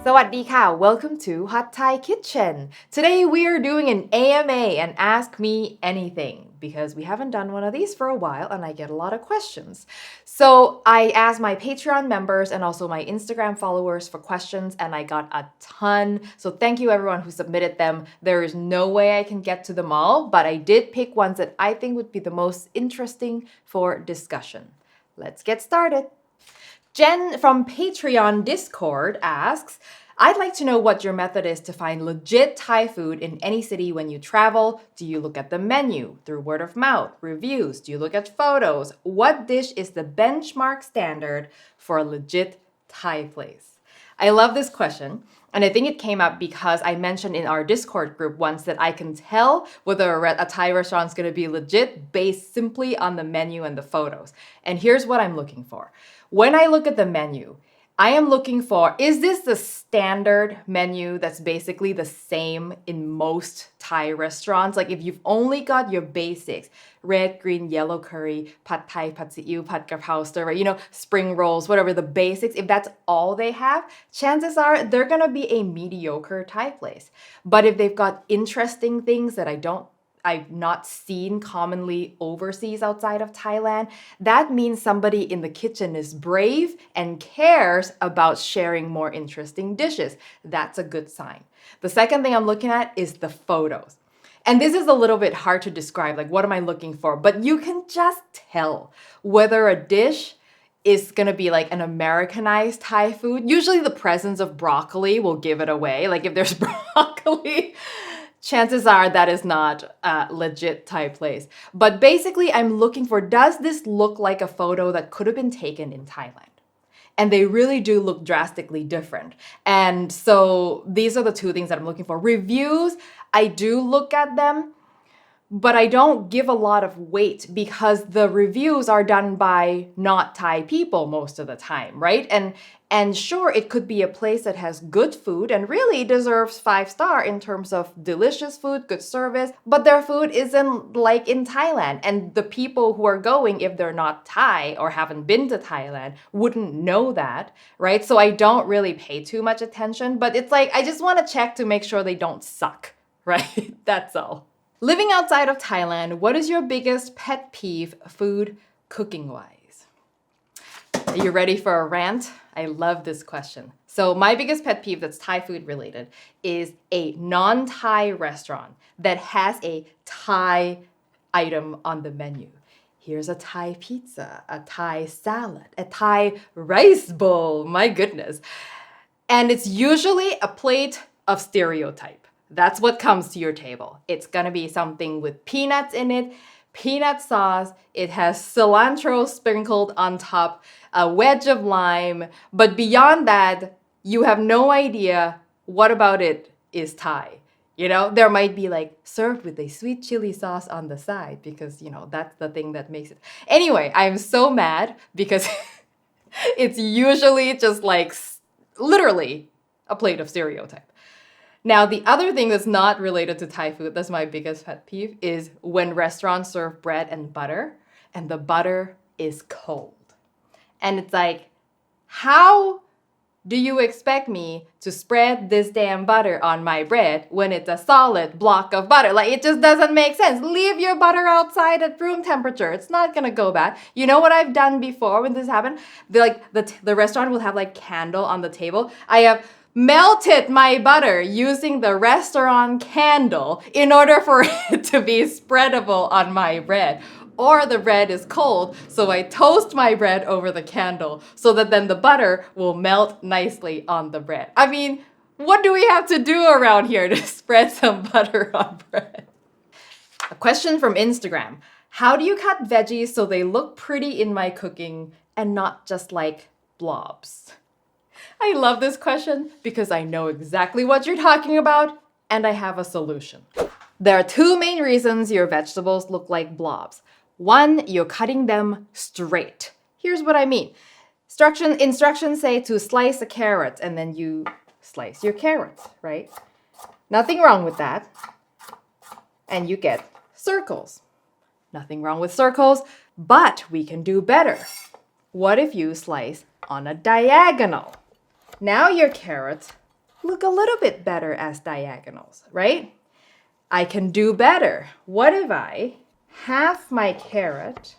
สวัสดีค่ะ Welcome to Hot Thai Kitchen. Today we are doing an AMA and Ask Me Anything because we haven't done one of these for a while and I get a lot of questions. So I asked my Patreon members and also my Instagram followers for questions and I got a ton. So thank you everyone who submitted them. There is no way I can get to them all, but I did pick ones that I think would be the most interesting for discussion. Let's get started. Jen from Patreon Discord asks, I'd like to know what your method is to find legit Thai food in any city when you travel. Do you look at the menu, through word of mouth, reviews? Do you look at photos? What dish is the benchmark standard for a legit Thai place? I love this question. And I think it came up because I mentioned in our Discord group once that I can tell whether a Thai restaurant is going to be legit based simply on the menu and the photos. And here's what I'm looking for. When I look at the menu, I am looking for, is this the standard menu that's basically the same in most Thai restaurants? Like if you've only got your basics, red, green, yellow curry, pad Thai, pad see ew, pad kaprao stir, right? Spring rolls, whatever the basics, if that's all they have, chances are they're gonna be a mediocre Thai place. But if they've got interesting things that I've not seen commonly overseas outside of Thailand, that means somebody in the kitchen is brave and cares about sharing more interesting dishes. That's a good sign. The second thing I'm looking at is the photos. And this is a little bit hard to describe, like what am I looking for? But you can just tell whether a dish is gonna be like an Americanized Thai food. Usually the presence of broccoli will give it away. Like if there's broccoli, chances are that is not a legit Thai place. But basically, I'm looking for, does this look like a photo that could have been taken in Thailand? And they really do look drastically different. And so these are the two things that I'm looking for. Reviews, I do look at them, but I don't give a lot of weight because the reviews are done by not Thai people most of the time, right? And sure, it could be a place that has good food and really deserves 5-star in terms of delicious food, good service, but their food isn't like in Thailand. And the people who are going, if they're not Thai or haven't been to Thailand, wouldn't know that, right? So I don't really pay too much attention, but it's like, I just want to check to make sure they don't suck, right? That's all. Living outside of Thailand, what is your biggest pet peeve food cooking-wise? Are you ready for a rant? I love this question. So my biggest pet peeve that's Thai food related is a non-Thai restaurant that has a Thai item on the menu. Here's a Thai pizza, a Thai salad, a Thai rice bowl, my goodness. And it's usually a plate of stereotype. That's what comes to your table. It's gonna be something with peanuts in it, peanut sauce, it has cilantro sprinkled on top, a wedge of lime, but beyond that, you have no idea what about it is Thai. There might be like served with a sweet chili sauce on the side because, that's the thing that makes it. Anyway, I'm so mad because it's usually just like literally a plate of stereotype. Now, the other thing that's not related to Thai food, that's my biggest pet peeve, is when restaurants serve bread and butter, and the butter is cold. And it's like, how do you expect me to spread this damn butter on my bread when it's a solid block of butter? Like, it just doesn't make sense. Leave your butter outside at room temperature. It's not gonna go bad. You know what I've done before when this happened? The restaurant will have like candle on the table. I have melted my butter using the restaurant candle in order for it to be spreadable on my bread. Or the bread is cold, so I toast my bread over the candle so that then the butter will melt nicely on the bread. I mean, what do we have to do around here to spread some butter on bread? A question from Instagram. How do you cut veggies so they look pretty in my cooking and not just like blobs? I love this question because I know exactly what you're talking about and I have a solution. There are two main reasons your vegetables look like blobs. One, you're cutting them straight. Here's what I mean. Instructions say to slice a carrot and then you slice your carrots, right? Nothing wrong with that. And you get circles. Nothing wrong with circles, but we can do better. What if you slice on a diagonal? Now your carrots look a little bit better as diagonals, right? I can do better. What if I half my carrot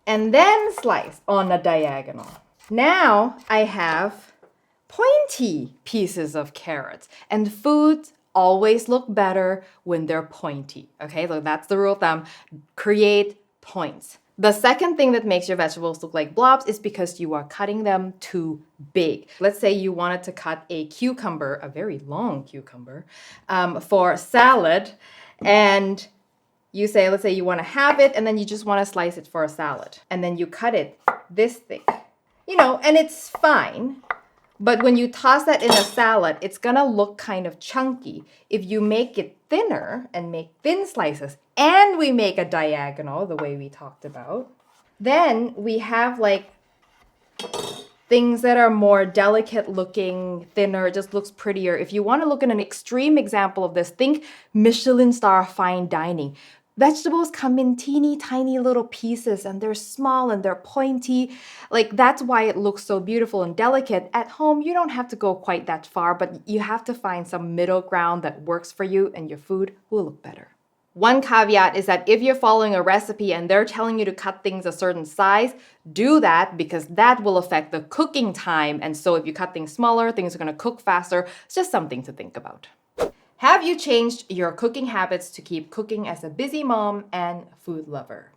and then slice on a diagonal? Now I have pointy pieces of carrots, and foods always look better when they're pointy. Okay, so that's the rule of thumb. Create points. The second thing that makes your vegetables look like blobs is because you are cutting them too big. Let's say you wanted to cut a cucumber, a very long cucumber, for salad, and let's say you want to have it, and then you just want to slice it for a salad, and then you cut it this thick, and it's fine. But when you toss that in a salad, it's gonna look kind of chunky. If you make it thinner and make thin slices, and we make a diagonal the way we talked about, then we have like things that are more delicate looking, thinner, it just looks prettier. If you want to look at an extreme example of this, think Michelin star fine dining. Vegetables come in teeny tiny little pieces and they're small and they're pointy. Like that's why it looks so beautiful and delicate. At home, you don't have to go quite that far, but you have to find some middle ground that works for you and your food will look better. One caveat is that if you're following a recipe and they're telling you to cut things a certain size, do that because that will affect the cooking time. And so if you cut things smaller, things are going to cook faster. It's just something to think about. Have you changed your cooking habits to keep cooking as a busy mom and food lover?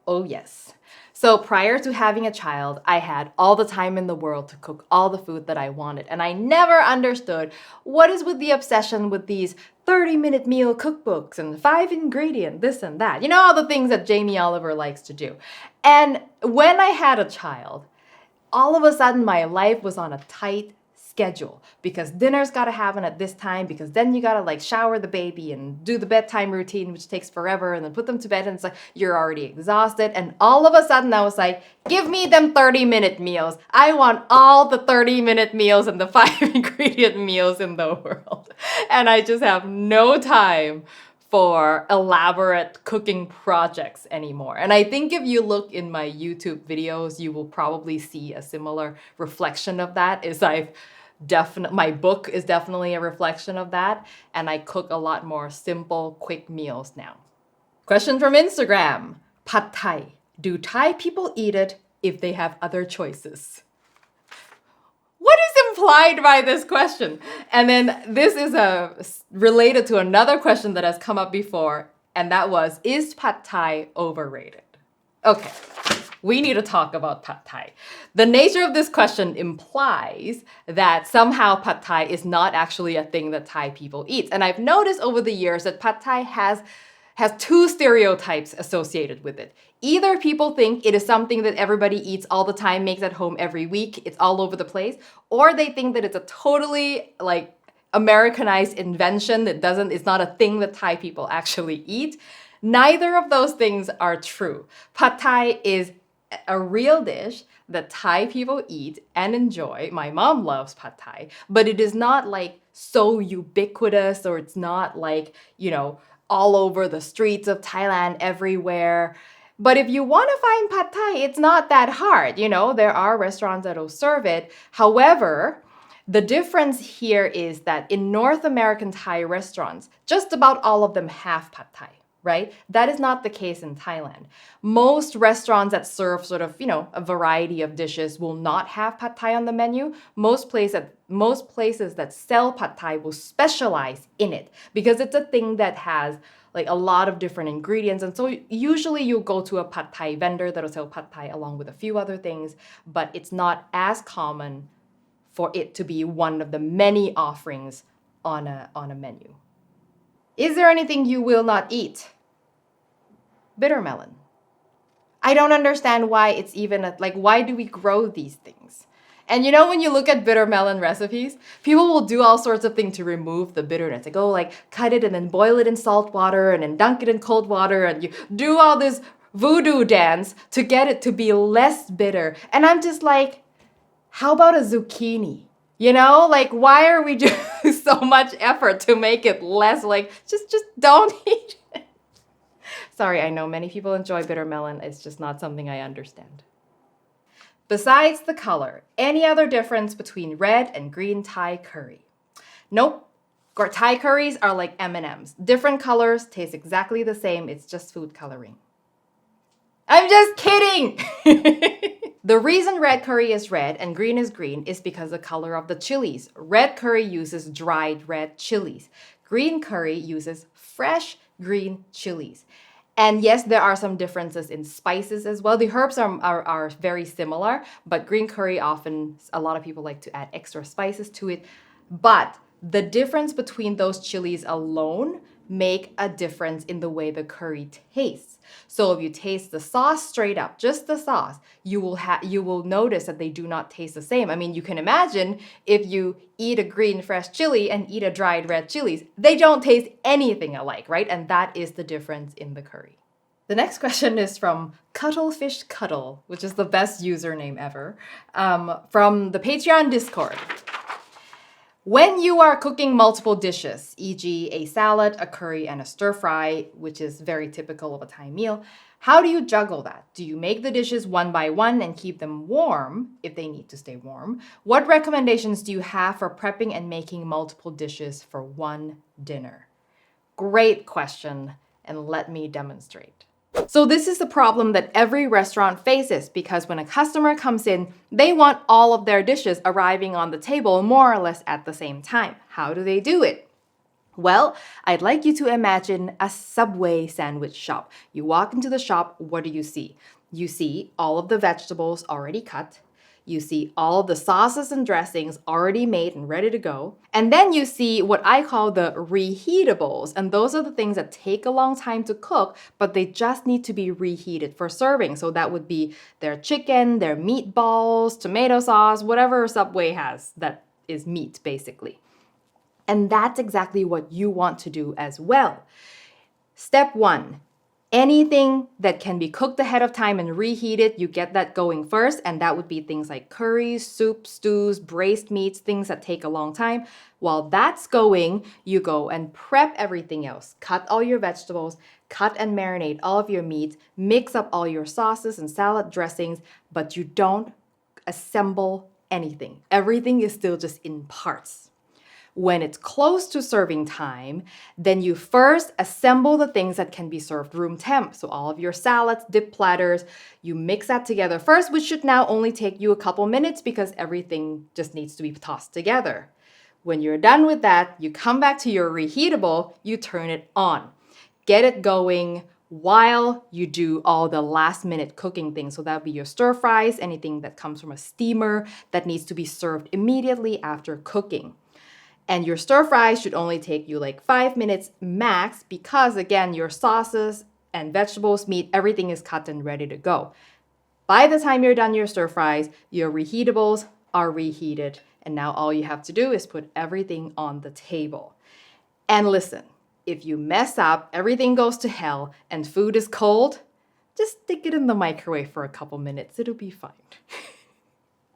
Oh yes. So prior to having a child, I had all the time in the world to cook all the food that I wanted. And I never understood what is with the obsession with these 30-minute meal cookbooks and 5-ingredient this and that. All the things that Jamie Oliver likes to do. And when I had a child, all of a sudden my life was on a tight schedule because dinner's got to happen at this time because then you got to like shower the baby and do the bedtime routine, which takes forever, and then put them to bed, and it's like you're already exhausted. And all of a sudden I was like, give me them 30-minute meals. I want all the 30-minute meals and the 5-ingredient meals in the world. And I just have no time for elaborate cooking projects anymore. And I think if you look in my YouTube videos, you will probably see a similar reflection of that. My book is definitely a reflection of that, and I cook a lot more simple, quick meals now. Question from Instagram. Pad Thai. Do Thai people eat it if they have other choices? What is implied by this question? And then this is related to another question that has come up before, and that was, is Pad Thai overrated? Okay, we need to talk about Pad Thai. The nature of this question implies that somehow Pad Thai is not actually a thing that Thai people eat. And I've noticed over the years that Pad Thai has two stereotypes associated with it. Either people think it is something that everybody eats all the time, makes at home every week, it's all over the place, or they think that it's a totally like Americanized invention it's not a thing that Thai people actually eat. Neither of those things are true. Pad Thai is a real dish that Thai people eat and enjoy. My mom loves Pad Thai, but it is not like so ubiquitous, or it's not like, all over the streets of Thailand everywhere. But if you want to find Pad Thai, it's not that hard. There are restaurants that will serve it. However, the difference here is that in North American Thai restaurants, just about all of them have Pad Thai, right? That is not the case in Thailand. Most restaurants that serve sort of, a variety of dishes will not have Pad Thai on the menu. Most places that sell Pad Thai will specialize in it because it's a thing that has like a lot of different ingredients. And so usually you'll go to a Pad Thai vendor that'll sell Pad Thai along with a few other things, but it's not as common for it to be one of the many offerings on a menu. Is there anything you will not eat? Bitter melon. I don't understand why it's even why do we grow these things? And when you look at bitter melon recipes, people will do all sorts of things to remove the bitterness. They go cut it and then boil it in salt water and then dunk it in cold water, and you do all this voodoo dance to get it to be less bitter. And I'm just like, how about a zucchini? Why are we doing so much effort to make it less just don't eat it? Sorry, I know many people enjoy bitter melon. It's just not something I understand. Besides the color, any other difference between red and green Thai curry? Nope. Thai curries are like M&Ms. Different colors, taste exactly the same. It's just food coloring. I'm just kidding! The reason red curry is red and green is green is because the color of the chilies. Red curry uses dried red chilies. Green curry uses fresh green chilies. And yes, there are some differences in spices as well. The herbs are very similar, but green curry often, a lot of people like to add extra spices to it. But the difference between those chilies alone make a difference in the way the curry tastes. So if you taste the sauce straight up, just the sauce, you will notice that they do not taste the same. I mean, you can imagine if you eat a green fresh chili and eat a dried red chilies, they don't taste anything alike, right? And that is the difference in the curry. The next question is from Cuttlefish Cuddle, which is the best username ever, from the Patreon Discord. When you are cooking multiple dishes, e.g. a salad, a curry, and a stir fry, which is very typical of a Thai meal, how do you juggle that? Do you make the dishes one by one and keep them warm if they need to stay warm? What recommendations do you have for prepping and making multiple dishes for one dinner? Great question, and let me demonstrate. So this is the problem that every restaurant faces, because when a customer comes in, they want all of their dishes arriving on the table more or less at the same time. How do they do it? Well, I'd like you to imagine a Subway sandwich shop. You walk into the shop, what do you see? You see all of the vegetables already cut. You see all of the sauces and dressings already made and ready to go. And then you see what I call the reheatables. And those are the things that take a long time to cook, but they just need to be reheated for serving. So that would be their chicken, their meatballs, tomato sauce, whatever Subway has that is meat, basically. And that's exactly what you want to do as well. Step 1. Anything that can be cooked ahead of time and reheated, you get that going first, and that would be things like curries, soups, stews, braised meats, things that take a long time. While that's going, you go and prep everything else. Cut all your vegetables, cut and marinate all of your meat, mix up all your sauces and salad dressings, but you don't assemble anything. Everything is still just in parts. When it's close to serving time, then you first assemble the things that can be served room temp. So all of your salads, dip platters, you mix that together first, which should now only take you a couple minutes because everything just needs to be tossed together. When you're done with that, you come back to your reheatable, you turn it on. Get it going while you do all the last minute cooking things. So that would be your stir fries, anything that comes from a steamer that needs to be served immediately after cooking. And your stir fries should only take you like 5 minutes max because, again, your sauces and vegetables, meat, everything is cut and ready to go. By the time you're done your stir fries, your reheatables are reheated. And now all you have to do is put everything on the table. And listen, if you mess up, everything goes to hell, and food is cold, just stick it in the microwave for a couple minutes. It'll be fine.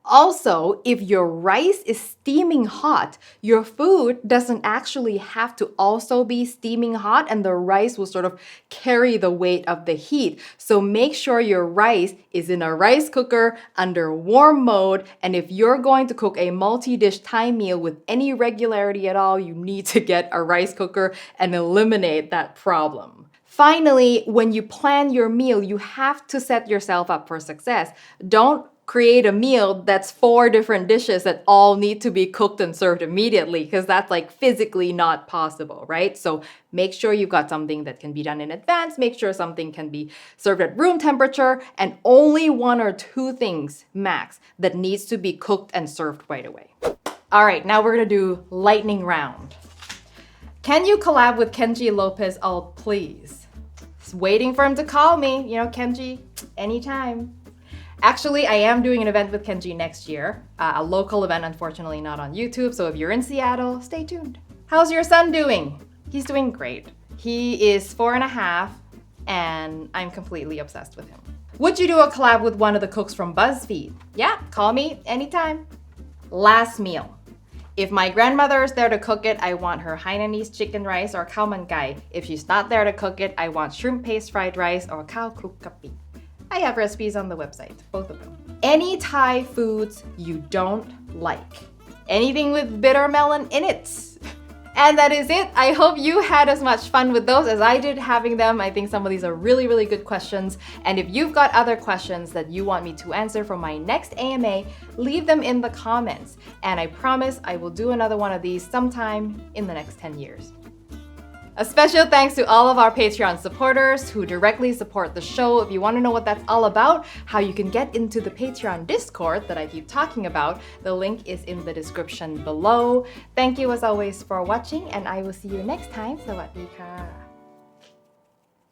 Also, if your rice is steaming hot, your food doesn't actually have to also be steaming hot, and the rice will sort of carry the weight of the heat. So make sure your rice is in a rice cooker under warm mode. And if you're going to cook a multi-dish Thai meal with any regularity at all, you need to get a rice cooker and eliminate that problem. Finally, when you plan your meal, you have to set yourself up for success. Don't create a meal that's 4 different dishes that all need to be cooked and served immediately, because that's like physically not possible, right? So make sure you've got something that can be done in advance, make sure something can be served at room temperature, and only 1 or 2 things max that needs to be cooked and served right away. All right, now we're gonna do lightning round. Can you collab with Kenji Lopez Alt, please? Just waiting for him to call me, Kenji, anytime. Actually, I am doing an event with Kenji next year, a local event, unfortunately not on YouTube, so if you're in Seattle, stay tuned. How's your son doing? He's doing great. He is 4.5, and I'm completely obsessed with him. Would you do a collab with one of the cooks from BuzzFeed? Yeah, call me anytime. Last meal. If my grandmother is there to cook it, I want her Hainanese chicken rice or khao man gai. If she's not there to cook it, I want shrimp paste fried rice or khao kluk kapi. I have recipes on the website, both of them. Any Thai foods you don't like. Anything with bitter melon in it. And that is it. I hope you had as much fun with those as I did having them. I think some of these are really, really good questions. And if you've got other questions that you want me to answer for my next AMA, leave them in the comments. And I promise I will do another one of these sometime in the next 10 years. A special thanks to all of our Patreon supporters who directly support the show. If you want to know what that's all about, how you can get into the Patreon Discord that I keep talking about, the link is in the description below. Thank you as always for watching, and I will see you next time. สวัสดีค่ะ